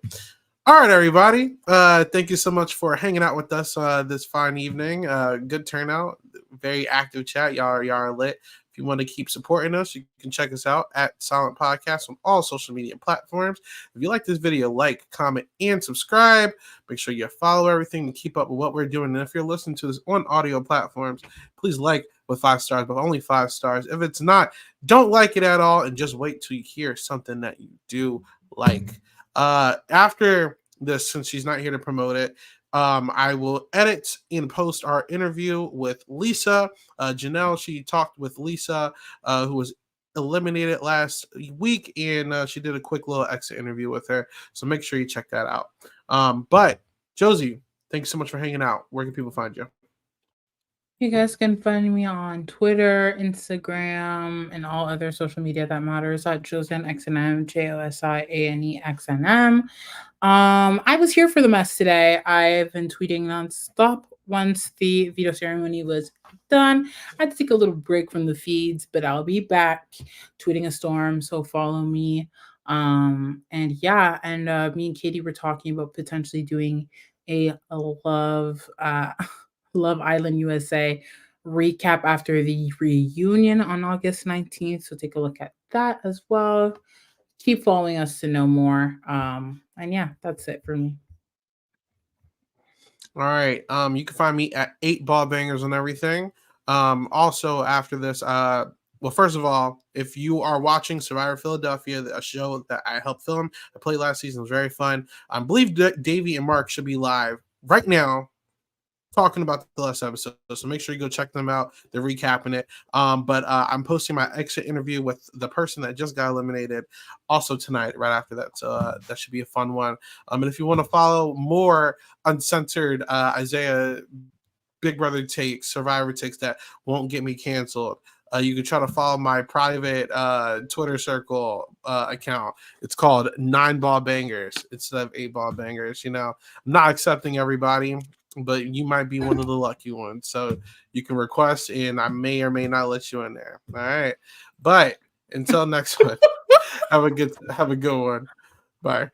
all right, everybody. Thank you so much for hanging out with us this fine evening. Good turnout. Very active chat. Y'all are lit. If you want to keep supporting us, you can check us out at Silent Podcast on all social media platforms. If you like this video, like, comment, and subscribe. Make sure you follow everything to keep up with what we're doing. And if you're listening to this on audio platforms, please like with 5 stars, but only 5 stars. If it's not, don't like it at all, and just wait till you hear something that you do like. After this, since she's not here to promote it, I will edit and post our interview with Lisa. Janelle, she talked with Lisa, who was eliminated last week, and she did a quick little exit interview with her. So make sure you check that out. But Josie, thanks so much for hanging out. Where can people find you? You guys can find me on Twitter, Instagram, and all other social media that matters at JosianeXNM, JosianeXNM. I was here for the mess today. I've been tweeting nonstop once the veto ceremony was done. I had to take a little break from the feeds, but I'll be back tweeting a storm. So follow me. And yeah, and me and Katie were talking about potentially doing a Love Island USA recap after the reunion on August 19th. So take a look at that as well. Keep following us to know more. And yeah, that's it for me. All right. You can find me at 8 Ball Bangers on everything. Also after this, well, first of all, if you are watching Survivor Philadelphia, a show that I helped film, I played last season, it was very fun. I believe Davey and Mark should be live right now talking about the last episode, so make sure you go check them out. They're recapping it. But I'm posting my exit interview with the person that just got eliminated also tonight, right after that. So that should be a fun one. And if you want to follow more uncensored Isaiah Big Brother takes, Survivor takes that won't get me canceled, you can try to follow my private Twitter circle account. It's called 9 Ball Bangers instead of 8 Ball Bangers. You know, I'm not accepting everybody, but you might be one of the lucky ones. So you can request, and I may or may not let you in there. All right. But until next one, have a good one. Bye.